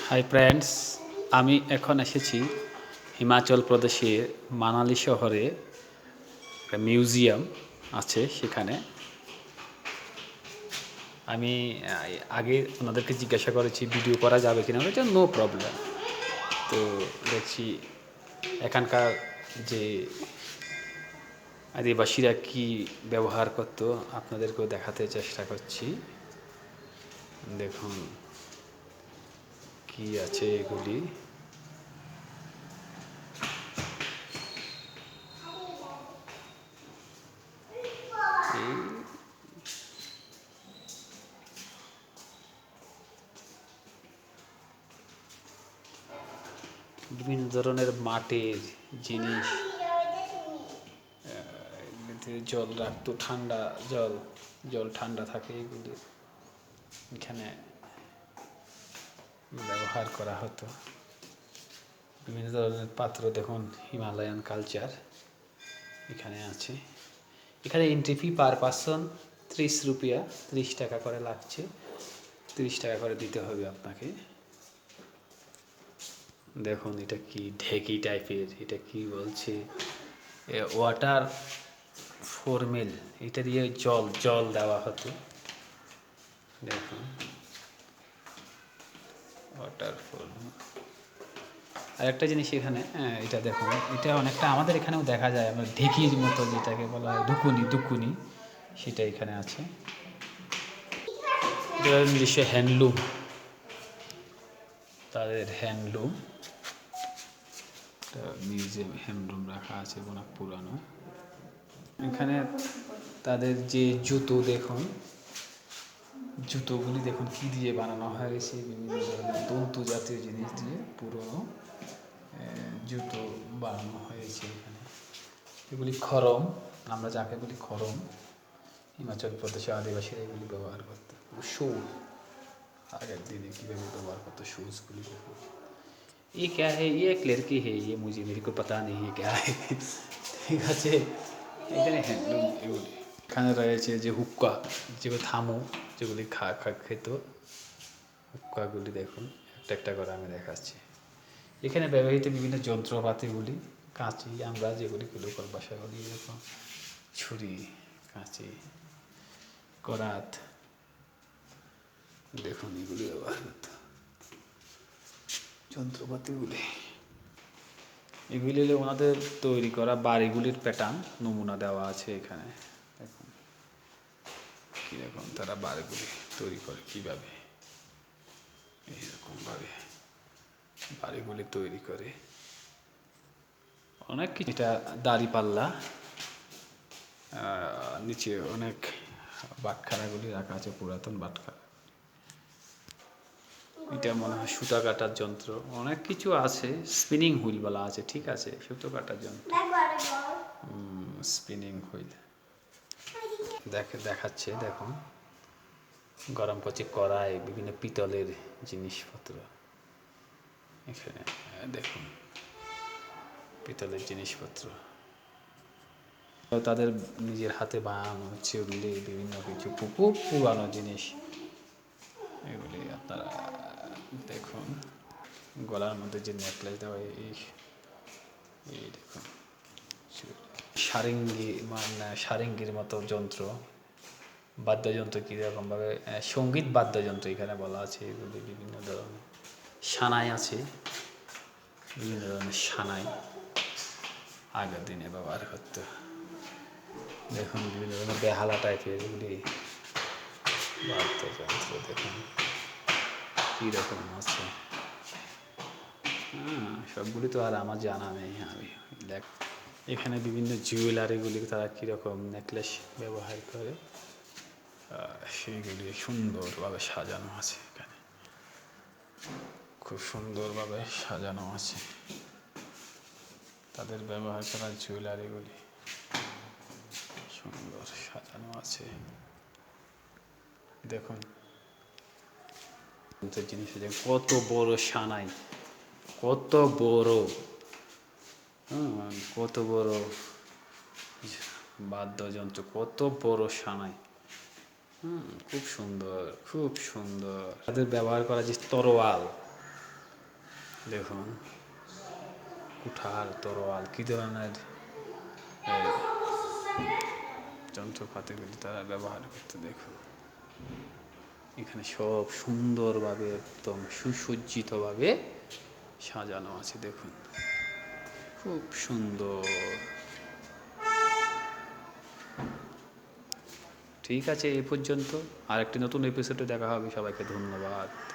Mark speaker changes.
Speaker 1: Hi friends, আমি এখন এসেছি হিমাচল প্রদেশের মানালি শহরে। একটা মিউজিয়াম আছে সেখানে। আমি আগে ওনাদেরকে জিজ্ঞাসা করেছি ভিডিও করা যাবে কিনা, বলেছে নো প্রবলেম। তো দেখছি এখানকার যে আদিবাসীরা কি ব্যবহার করতো আপনাদেরকেও দেখাতে চেষ্টা করছি। দেখুন কি আছে এগুলি। এই বিভিন্ন ধরনের মাটির জিনিস, এগুলিতে জল রাখতো, ঠান্ডা জল, জল ঠান্ডা থাকে, এগুলি এখানে ব্যবহার করা হতো। বিভিন্ন ধরনের পাত্র দেখুন, হিমালয়ান কালচার এখানে আছে। এখানে এন্ট্রি ফি পার পারসন 30 রুপিয়া, 30 টাকা করে লাগছে, 30 টাকা করে দিতে হবে আপনাকে। দেখুন এটা কি ঢেকি টাইপের, এটা কি বলছে, ওয়াটার ফোরমেল, এটা দিয়ে জল জল দেওয়া হতো। দেখুন ওয়াটার ফোরমেল। আর একটা জিনিস এখানে, এটা দেখুন, এটা অনেকটা আমাদের এখানেও দেখা যায়, আমরা ঢেকির মতো যেটাকে বলা হয় দুকুনি, দুকুনি, সেটা এখানে আছে। এটা নিজস্ব হ্যান্ডলুম, তাদের হ্যান্ডলুম, মিউজিয়াম হ্যান্ডলুম রাখা আছে অনেক পুরানো। এখানে তাদের যে জুতো দেখুন, জুতোগুলি দেখুন কী দিয়ে বানানো হয়েছে, বিভিন্ন ধরনের তন্তু জাতীয় জিনিস দিয়ে পুরনো জুতো বানানো হয়েছে এখানে। এগুলি খরম, আমরা যাকে বলি খরম, হিমাচল প্রদেশে আদিবাসীরা এগুলি ব্যবহার করতো। শু, আগের দিনে কীভাবে ব্যবহার করতো শুজগুলি দেখুন। ये क्या है, ये एक लड़की है, ये मुझे मेरे को पता नहीं है क्या है। ঠিক আছে, এখানে হ্যান্ডলুম এগুলি। এখানে রয়েছে যে হুক্কা, যেগুলো থামু, যেগুলি খেত, হুক্কাগুলি দেখুন একটা একটা করে আমি দেখাচ্ছি। এখানে ব্যবহৃত বিভিন্ন যন্ত্রপাতিগুলি, কাঁচি, আমরা যেগুলি কুলোকর বাসা বলি, এরকম ছুরি, কাঁচি, করাত, দেখুন এগুলি ব্যবহার করতো যন্ত্রপাতিগুলি। এগুলি হলো ওনাদের তৈরি করা বাড়িগুলির প্যাটার্ন, নমুনা দেওয়া আছে এখানে। দেখুন কীরকম তারা বাড়িগুলি তৈরি করে, কীভাবে এইরকমভাবে বাড়িগুলি তৈরি করে, অনেক কিছু। এটা দাঁড়িপাল্লা, নিচে অনেক বাটখারাগুলি রাখা আছে, পুরাতন বাটখারা। এটা মনে হয় সুতা কাটার যন্ত্র, অনেক কিছু আছে। স্পিনিং হুইল বলা আছে, ঠিক আছে, সুতো কাটার যন্ত্র, স্পিনিং হুইল দেখাচ্ছে। দেখুন গরম করছে কড়াই, বিভিন্ন পিতলের জিনিসপত্র এখানে দেখুন, পিতলের জিনিসপত্র, তাদের নিজের হাতে বানানো হচ্ছে ওগুলি, বিভিন্ন কিছু পুরানো জিনিস এগুলি আপনারা দেখুন। গলার মধ্যে যে নেকলেস দেওয়া, এই দেখুন সারেঙ্গি, মানে সারেঙ্গির মতো যন্ত্র, বাদ্যযন্ত্র কীরকমভাবে, সঙ্গীত বাদ্যযন্ত্র এখানে বলা আছে। এগুলি বিভিন্ন ধরনের সানাই আছে, বিভিন্ন ধরনের সানাই আগের দিনে ব্যবহার করতো। দেখুন বিভিন্ন ধরনের বেহালা টাইপের এগুলি বাদ্যযন্ত্র, দেখুন কীরকম আছে। সবগুলি তো আর আমার জানা নেই, আমি দেখ। এখানে বিভিন্ন জুয়েলারিগুলি তারা কীরকম নেকলেস ব্যবহার করে, সেইগুলি সুন্দরভাবে সাজানো আছে এখানে, খুব সুন্দরভাবে সাজানো আছে তাদের ব্যবহার করা জুয়েলারিগুলি, সুন্দর সাজানো আছে। দেখুন জিনিস, কত বড় সানাই, কত বড়, কত বড় বাদ্যযন্ত্র, কত বড় সানাই, খুব সুন্দর, খুব সুন্দর। তাদের ব্যবহার করা যে তরোয়াল, দেখুন কুঠার, তরোয়াল, কী ধরনের যন্ত্রপাতিগুলি তারা ব্যবহার করতে দেখুন। এখানে সব সুন্দরভাবে একদম সুসজ্জিতভাবে সাজানো আছে দেখুন, খুব সুন্দর। ঠিক আছে, এই পর্যন্ত। আর একটি নতুন এপিসোডে দেখা হবে। সবাইকে ধন্যবাদ।